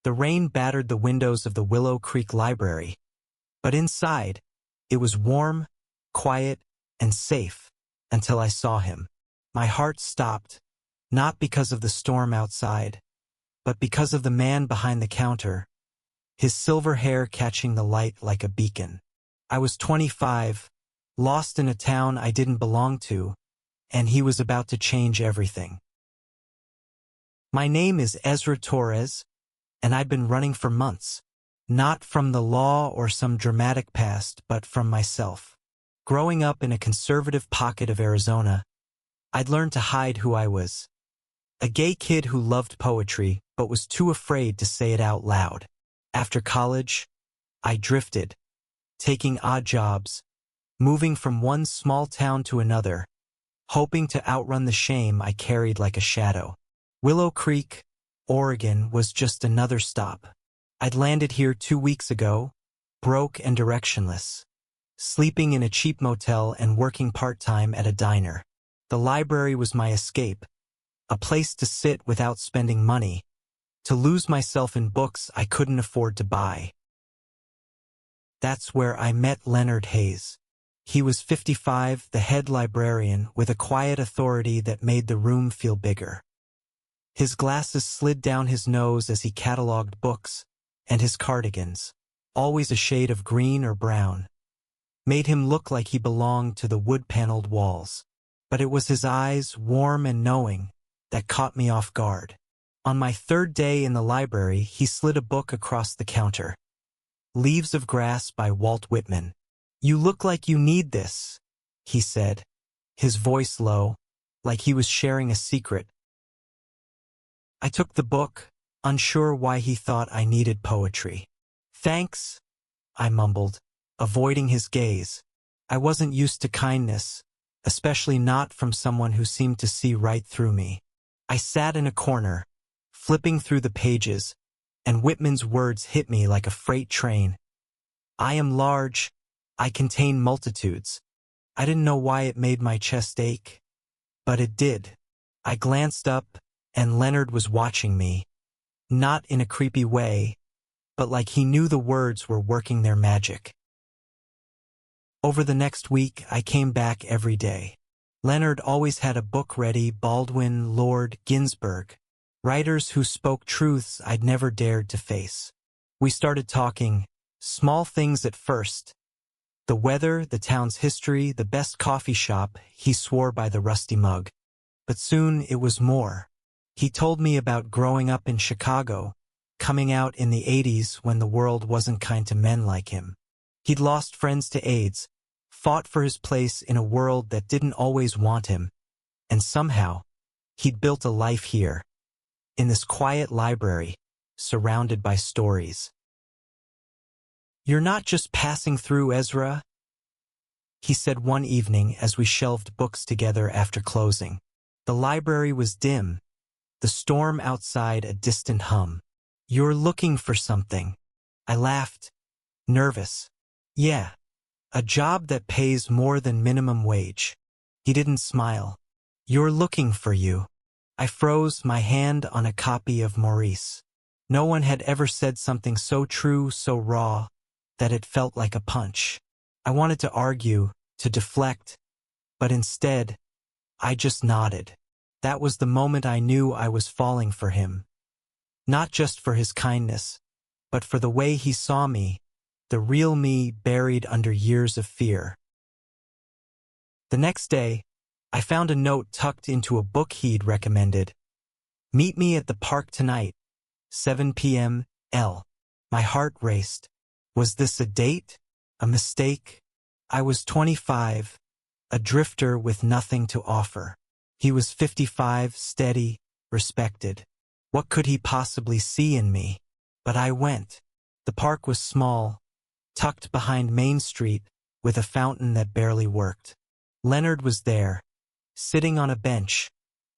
The rain battered the windows of the Willow Creek Library, but inside, it was warm, quiet, and safe until I saw him. My heart stopped, not because of the storm outside, but because of the man behind the counter, his silver hair catching the light like a beacon. I was 25, lost in a town I didn't belong to, and he was about to change everything. My name is Ezra Torres, and I'd been running for months, not from the law or some dramatic past, but from myself. Growing up in a conservative pocket of Arizona, I'd learned to hide who I was. A gay kid who loved poetry, but was too afraid to say it out loud. After college, I drifted, taking odd jobs, moving from one small town to another, hoping to outrun the shame I carried like a shadow. Willow Creek, Oregon was just another stop. I'd landed here 2 weeks ago, broke and directionless, sleeping in a cheap motel and working part-time at a diner. The library was my escape, a place to sit without spending money, to lose myself in books I couldn't afford to buy. That's where I met Leonard Hayes. He was 55, the head librarian, with a quiet authority that made the room feel bigger. His glasses slid down his nose as he cataloged books, and his cardigans, always a shade of green or brown, made him look like he belonged to the wood-paneled walls. But it was his eyes, warm and knowing, that caught me off guard. On my 3rd day in the library, he slid a book across the counter. Leaves of Grass by Walt Whitman. "You look like you need this," he said, his voice low, like he was sharing a secret. I took the book, unsure why he thought I needed poetry. "Thanks," I mumbled, avoiding his gaze. I wasn't used to kindness, especially not from someone who seemed to see right through me. I sat in a corner, flipping through the pages, and Whitman's words hit me like a freight train. "I am large, I contain multitudes." I didn't know why it made my chest ache, but it did. I glanced up, and Leonard was watching me, not in a creepy way, but like he knew the words were working their magic. Over the next week, I came back every day. Leonard always had a book ready: Baldwin, Lord, Ginsberg, writers who spoke truths I'd never dared to face. We started talking, small things at first. The weather, the town's history, the best coffee shop, he swore by the rusty mug. But soon it was more. He told me about growing up in Chicago, coming out in the 80s when the world wasn't kind to men like him. He'd lost friends to AIDS, fought for his place in a world that didn't always want him, and somehow, he'd built a life here, in this quiet library, surrounded by stories. "You're not just passing through, Ezra," he said one evening as we shelved books together after closing. The library was dim, the storm outside a distant hum. "You're looking for something." I laughed, nervous. "Yeah, a job that pays more than minimum wage." He didn't smile. "You're looking for you." I froze, my hand on a copy of Maurice. No one had ever said something so true, so raw, that it felt like a punch. I wanted to argue, to deflect, but instead, I just nodded. That was the moment I knew I was falling for him. Not just for his kindness, but for the way he saw me, the real me buried under years of fear. The next day, I found a note tucked into a book he'd recommended. "Meet me at the park tonight, 7 p.m. L." My heart raced. Was this a date? A mistake? I was 25, a drifter with nothing to offer. He was 55, steady, respected. What could he possibly see in me? But I went. The park was small, tucked behind Main Street, with a fountain that barely worked. Leonard was there, sitting on a bench,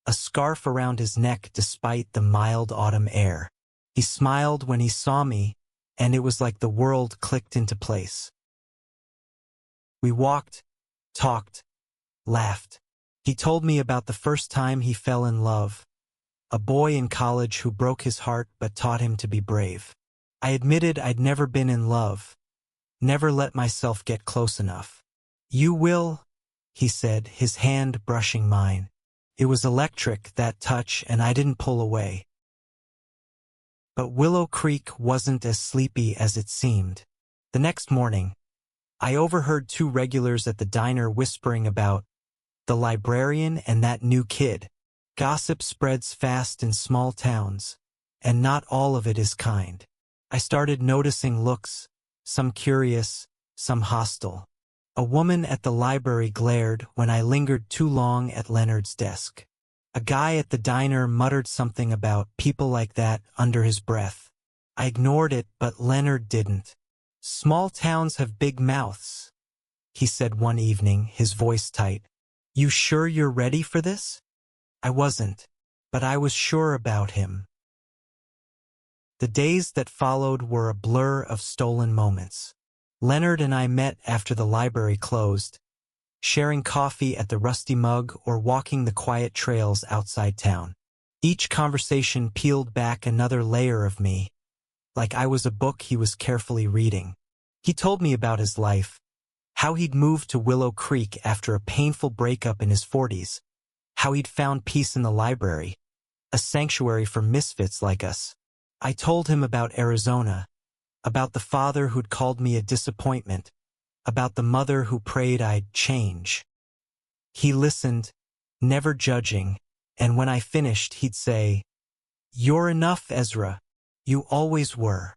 a scarf around his neck despite the mild autumn air. He smiled when he saw me, and it was like the world clicked into place. We walked, talked, laughed. He told me about the first time he fell in love, a boy in college who broke his heart but taught him to be brave. I admitted I'd never been in love, never let myself get close enough. "You will," he said, his hand brushing mine. It was electric, that touch, and I didn't pull away. But Willow Creek wasn't as sleepy as it seemed. The next morning, I overheard two regulars at the diner whispering about the librarian and that new kid. Gossip spreads fast in small towns, and not all of it is kind. I started noticing looks, some curious, some hostile. A woman at the library glared when I lingered too long at Leonard's desk. A guy at the diner muttered something about people like that under his breath. I ignored it, but Leonard didn't. "Small towns have big mouths," he said one evening, his voice tight. "You sure you're ready for this?" I wasn't, but I was sure about him. The days that followed were a blur of stolen moments. Leonard and I met after the library closed, sharing coffee at the Rusty Mug or walking the quiet trails outside town. Each conversation peeled back another layer of me, like I was a book he was carefully reading. He told me about his life, how he'd moved to Willow Creek after a painful breakup in his 40s, how he'd found peace in the library, a sanctuary for misfits like us. I told him about Arizona, about the father who'd called me a disappointment, about the mother who prayed I'd change. He listened, never judging, and when I finished, he'd say, "You're enough, Ezra. You always were."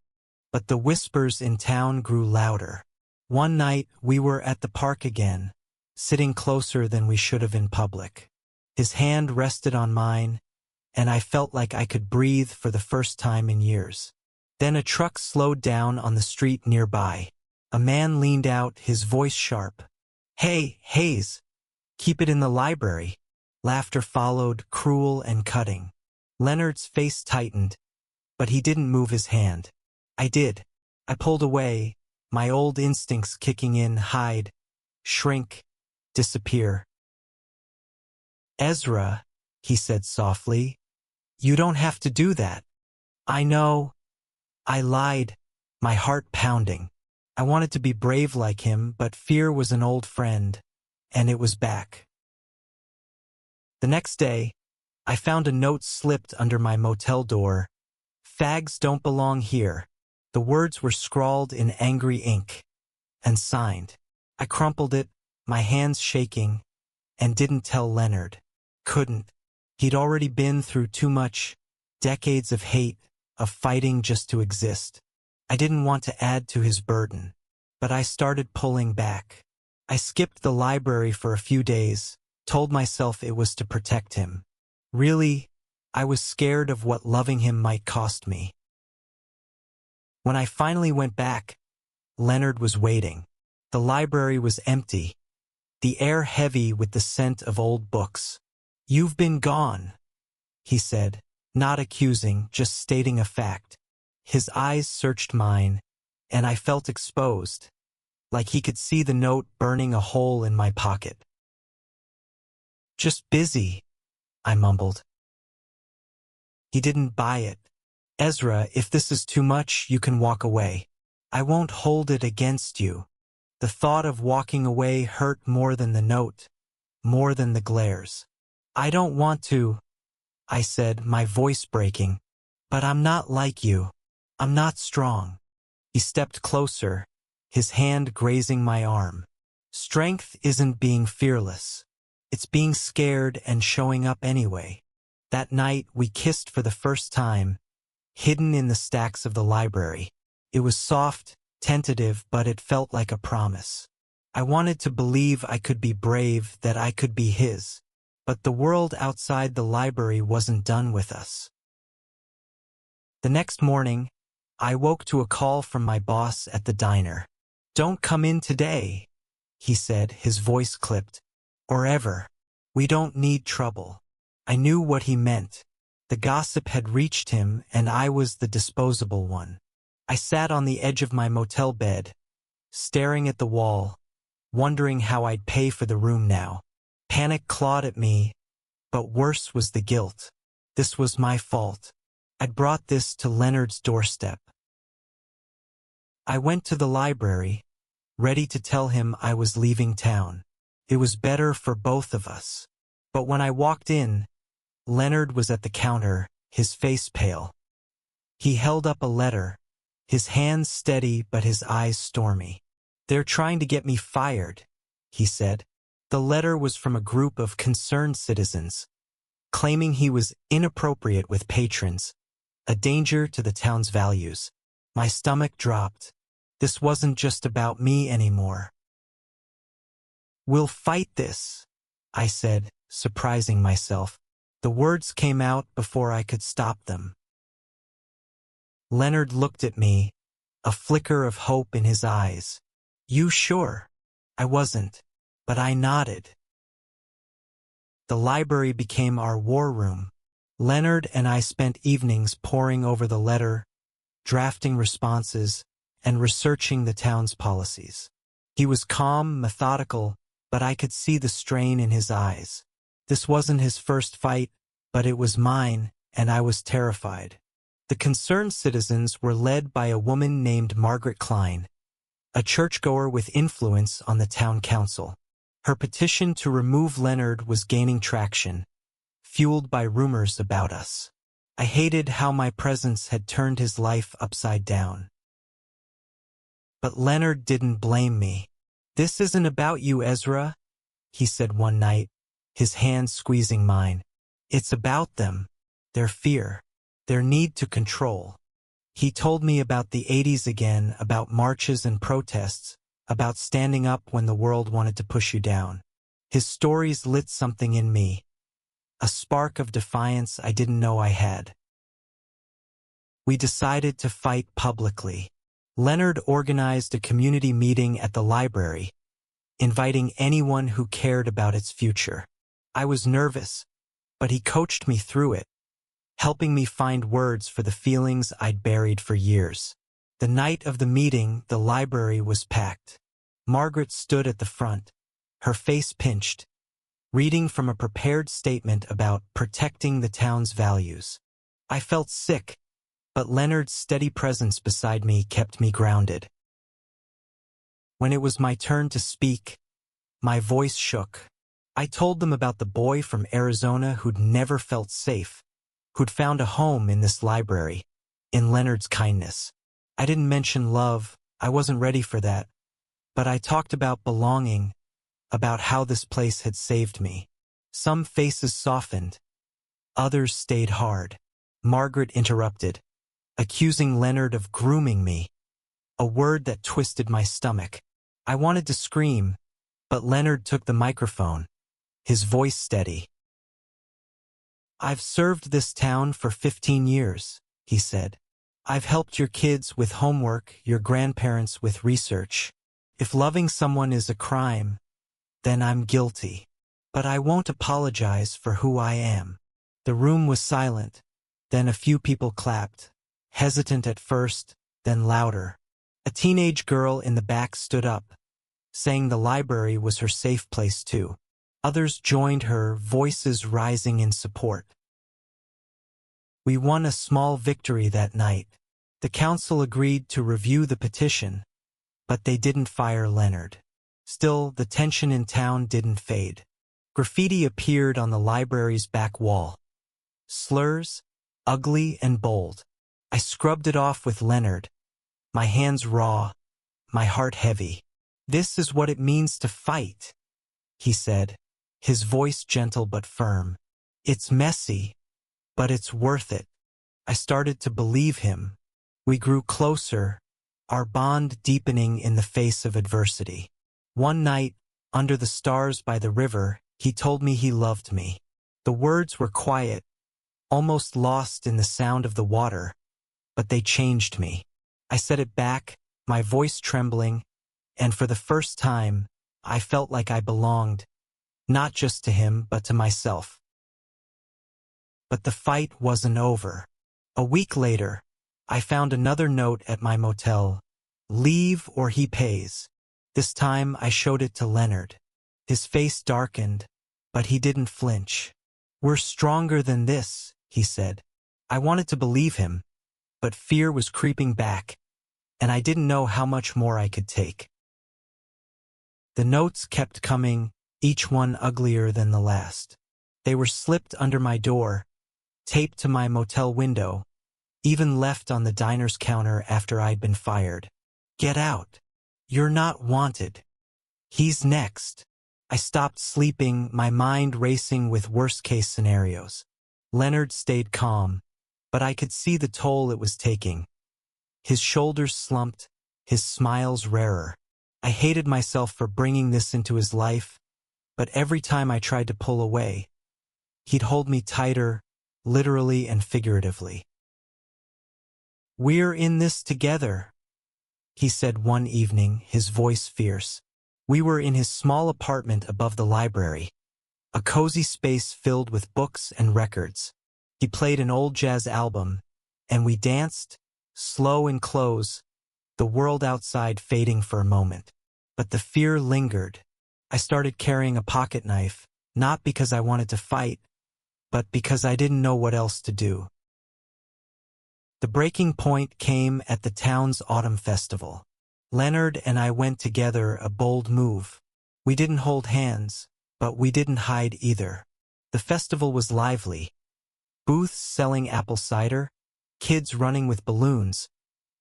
But the whispers in town grew louder. One night, we were at the park again, sitting closer than we should have in public. His hand rested on mine, and I felt like I could breathe for the first time in years. Then a truck slowed down on the street nearby. A man leaned out, his voice sharp. "Hey, Hayes, keep it in the library." Laughter followed, cruel and cutting. Leonard's face tightened, but he didn't move his hand. I did. I pulled away, my old instincts kicking in: hide, shrink, disappear. "Ezra," he said softly, "you don't have to do that." "I know." I lied, my heart pounding. I wanted to be brave like him, but fear was an old friend, and it was back. The next day, I found a note slipped under my motel door. "Fags don't belong here." The words were scrawled in angry ink and signed. I crumpled it, my hands shaking, and didn't tell Leonard. Couldn't. He'd already been through too much, decades of hate, of fighting just to exist. I didn't want to add to his burden, but I started pulling back. I skipped the library for a few days, told myself it was to protect him. Really, I was scared of what loving him might cost me. When I finally went back, Leonard was waiting. The library was empty, the air heavy with the scent of old books. "You've been gone," he said, not accusing, just stating a fact. His eyes searched mine, and I felt exposed, like he could see the note burning a hole in my pocket. "Just busy," I mumbled. He didn't buy it. "Ezra, if this is too much, you can walk away. I won't hold it against you." The thought of walking away hurt more than the note, more than the glares. "I don't want to," I said, my voice breaking. "But I'm not like you. I'm not strong." He stepped closer, his hand grazing my arm. "Strength isn't being fearless. It's being scared and showing up anyway." That night, we kissed for the first time, hidden in the stacks of the library. It was soft, tentative, but it felt like a promise. I wanted to believe I could be brave, that I could be his. But the world outside the library wasn't done with us. The next morning, I woke to a call from my boss at the diner. "Don't come in today," he said, his voice clipped. "Or ever. We don't need trouble." I knew what he meant. The gossip had reached him, and I was the disposable one. I sat on the edge of my motel bed, staring at the wall, wondering how I'd pay for the room now. Panic clawed at me, but worse was the guilt. This was my fault. I'd brought this to Leonard's doorstep. I went to the library, ready to tell him I was leaving town. It was better for both of us. But when I walked in, Leonard was at the counter, his face pale. He held up a letter, his hands steady but his eyes stormy. "They're trying to get me fired," he said. The letter was from a group of concerned citizens, claiming he was inappropriate with patrons, a danger to the town's values. My stomach dropped. This wasn't just about me anymore. "We'll fight this," I said, surprising myself. The words came out before I could stop them. Leonard looked at me, a flicker of hope in his eyes. "You sure?" I wasn't, but I nodded. The library became our war room. Leonard and I spent evenings poring over the letter, drafting responses, and researching the town's policies. He was calm, methodical, but I could see the strain in his eyes. This wasn't his first fight, but it was mine, and I was terrified. The concerned citizens were led by a woman named Margaret Klein, a churchgoer with influence on the town council. Her petition to remove Leonard was gaining traction, fueled by rumors about us. I hated how my presence had turned his life upside down. But Leonard didn't blame me. "This isn't about you, Ezra," he said one night, his hand squeezing mine. "It's about them, their fear, their need to control." He told me about the 80s again, about marches and protests, about standing up when the world wanted to push you down. His stories lit something in me, a spark of defiance I didn't know I had. We decided to fight publicly. Leonard organized a community meeting at the library, inviting anyone who cared about its future. I was nervous, but he coached me through it, helping me find words for the feelings I'd buried for years. The night of the meeting, the library was packed. Margaret stood at the front, her face pinched, reading from a prepared statement about protecting the town's values. I felt sick, but Leonard's steady presence beside me kept me grounded. When it was my turn to speak, my voice shook. I told them about the boy from Arizona who'd never felt safe, who'd found a home in this library, in Leonard's kindness. I didn't mention love, I wasn't ready for that, but I talked about belonging, about how this place had saved me. Some faces softened, others stayed hard. Margaret interrupted, accusing Leonard of grooming me, a word that twisted my stomach. I wanted to scream, but Leonard took the microphone, his voice steady. "I've served this town for 15 years, he said. "I've helped your kids with homework, your grandparents with research. If loving someone is a crime, then I'm guilty. But I won't apologize for who I am." The room was silent. Then a few people clapped, hesitant at first, then louder. A teenage girl in the back stood up, saying the library was her safe place too. Others joined her, voices rising in support. We won a small victory that night. The council agreed to review the petition, but they didn't fire Leonard. Still, the tension in town didn't fade. Graffiti appeared on the library's back wall. Slurs, ugly and bold. I scrubbed it off with Leonard, my hands raw, my heart heavy. "This is what it means to fight," he said, his voice gentle but firm. "It's messy, but it's worth it." I started to believe him. We grew closer, our bond deepening in the face of adversity. One night, under the stars by the river, he told me he loved me. The words were quiet, almost lost in the sound of the water, but they changed me. I said it back, my voice trembling, and for the first time, I felt like I belonged, not just to him, but to myself. But the fight wasn't over. A week later, I found another note at my motel. "Leave or he pays." This time I showed it to Leonard. His face darkened, but he didn't flinch. "We're stronger than this," he said. I wanted to believe him, but fear was creeping back, and I didn't know how much more I could take. The notes kept coming, each one uglier than the last. They were slipped under my door, taped to my motel window, even left on the diner's counter after I'd been fired. Get out. You're not wanted. He's next. I stopped sleeping, my mind racing with worst-case scenarios. Leonard stayed calm, but I could see the toll it was taking. His shoulders slumped, his smiles rarer. I hated myself for bringing this into his life, but every time I tried to pull away, he'd hold me tighter, literally and figuratively. We're in this together, he said one evening, his voice fierce. We were in his small apartment above the library, a cozy space filled with books and records. He played an old jazz album, and we danced, slow and close, the world outside fading for a moment. But the fear lingered. I started carrying a pocket knife, not because I wanted to fight, but because I didn't know what else to do. The breaking point came at the town's autumn festival. Leonard and I went together, a bold move. We didn't hold hands, but we didn't hide either. The festival was lively. Booths selling apple cider, kids running with balloons,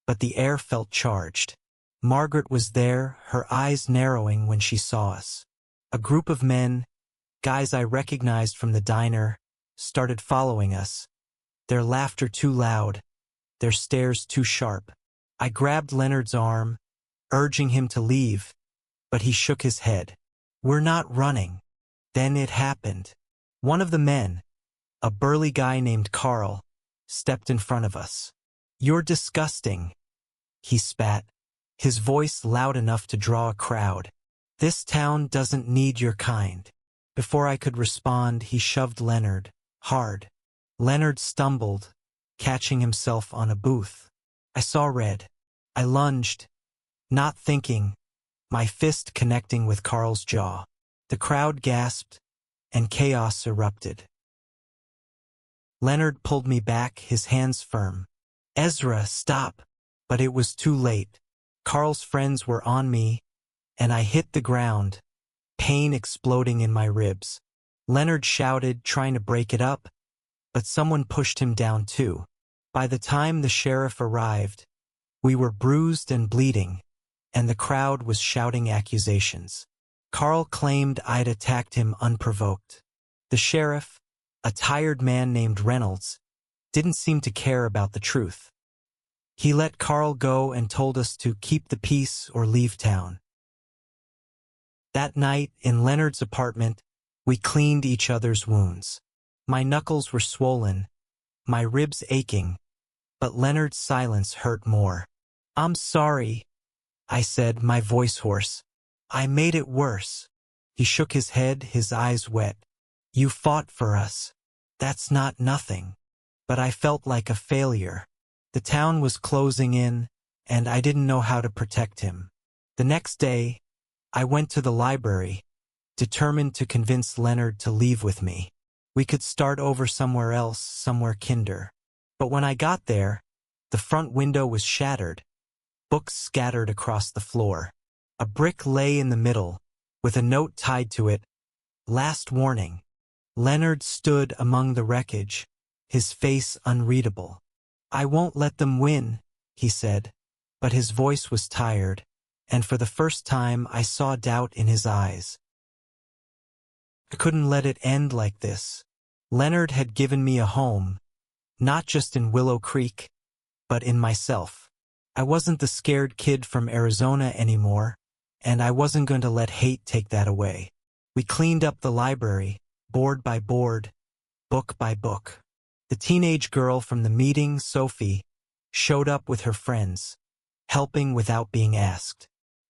but the air felt charged. Margaret was there, her eyes narrowing when she saw us. A group of men, guys I recognized from the diner, started following us. Their laughter too loud, their stares too sharp. I grabbed Leonard's arm, urging him to leave, but he shook his head. We're not running. Then it happened. One of the men, a burly guy named Carl, stepped in front of us. You're disgusting, he spat, his voice loud enough to draw a crowd. This town doesn't need your kind. Before I could respond, he shoved Leonard, hard. Leonard stumbled, catching himself on a booth. I saw red. I lunged, not thinking, my fist connecting with Carl's jaw. The crowd gasped, and chaos erupted. Leonard pulled me back, his hands firm. Ezra, stop! But it was too late. Carl's friends were on me, and I hit the ground, pain exploding in my ribs. Leonard shouted, trying to break it up, but someone pushed him down too. By the time the sheriff arrived, we were bruised and bleeding, and the crowd was shouting accusations. Carl claimed I'd attacked him unprovoked. The sheriff, a tired man named Reynolds, didn't seem to care about the truth. He let Carl go and told us to keep the peace or leave town. That night, in Leonard's apartment, we cleaned each other's wounds. My knuckles were swollen, my ribs aching, but Leonard's silence hurt more. I'm sorry, I said, my voice hoarse. I made it worse. He shook his head, his eyes wet. You fought for us. That's not nothing. But I felt like a failure. The town was closing in, and I didn't know how to protect him. The next day, I went to the library, determined to convince Leonard to leave with me. We could start over somewhere else, somewhere kinder. But when I got there, the front window was shattered, books scattered across the floor. A brick lay in the middle, with a note tied to it, Last warning. Leonard stood among the wreckage, his face unreadable. I won't let them win, he said, but his voice was tired, and for the first time I saw doubt in his eyes. I couldn't let it end like this. Leonard had given me a home, not just in Willow Creek, but in myself. I wasn't the scared kid from Arizona anymore, and I wasn't going to let hate take that away. We cleaned up the library, board by board, book by book. The teenage girl from the meeting, Sophie, showed up with her friends, helping without being asked.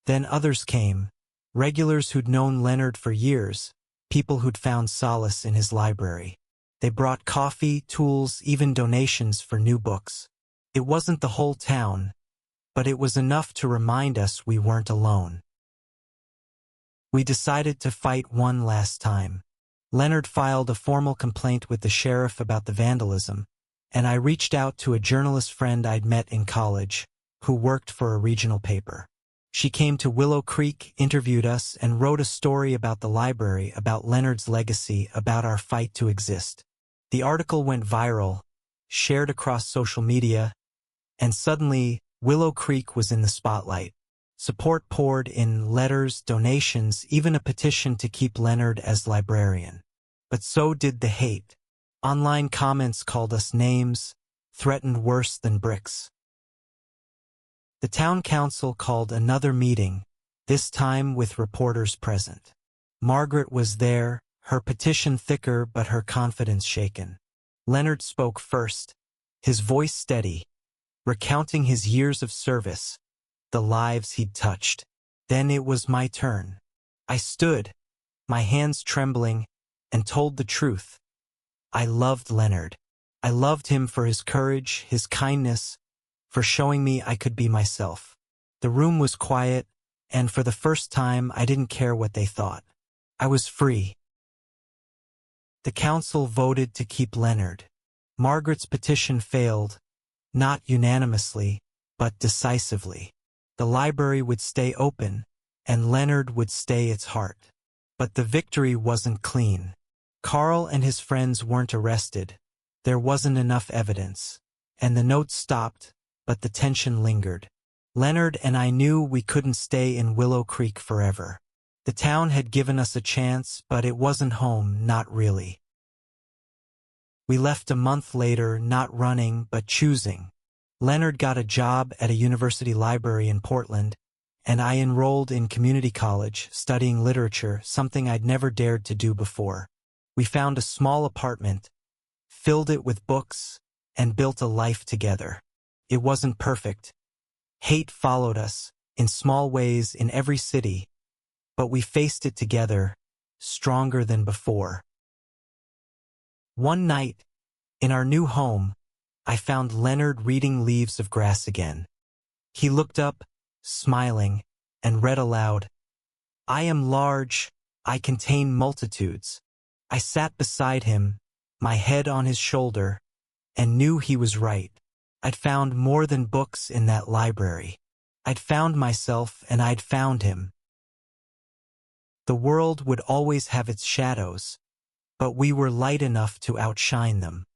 Then others came, regulars who'd known Leonard for years, people who'd found solace in his library. They brought coffee, tools, even donations for new books. It wasn't the whole town, but it was enough to remind us we weren't alone. We decided to fight one last time. Leonard filed a formal complaint with the sheriff about the vandalism, and I reached out to a journalist friend I'd met in college, who worked for a regional paper. She came to Willow Creek, interviewed us, and wrote a story about the library, about Leonard's legacy, about our fight to exist. The article went viral, shared across social media, and suddenly, Willow Creek was in the spotlight. Support poured in: letters, donations, even a petition to keep Leonard as librarian. But so did the hate. Online comments called us names, threatened worse than bricks. The town council called another meeting, this time with reporters present. Margaret was there, her petition thicker but her confidence shaken. Leonard spoke first, his voice steady, recounting his years of service, the lives he'd touched. Then it was my turn. I stood, my hands trembling, and told the truth. I loved Leonard. I loved him for his courage, his kindness, for showing me I could be myself. The room was quiet, and for the first time I didn't care what they thought. I was free. The council voted to keep Leonard. Margaret's petition failed, not unanimously, but decisively. The library would stay open, and Leonard would stay its heart. But the victory wasn't clean. Carl and his friends weren't arrested. There wasn't enough evidence. And the notes stopped, but the tension lingered. Leonard and I knew we couldn't stay in Willow Creek forever. The town had given us a chance, but it wasn't home, not really. We left a month later, not running, but choosing. Leonard got a job at a university library in Portland, and I enrolled in community college, studying literature, something I'd never dared to do before. We found a small apartment, filled it with books, and built a life together. It wasn't perfect. Hate followed us, in small ways, in every city, but we faced it together, stronger than before. One night, in our new home, I found Leonard reading Leaves of Grass again. He looked up, smiling, and read aloud, "I am large, I contain multitudes." I sat beside him, my head on his shoulder, and knew he was right. I'd found more than books in that library. I'd found myself, and I'd found him. The world would always have its shadows, but we were light enough to outshine them.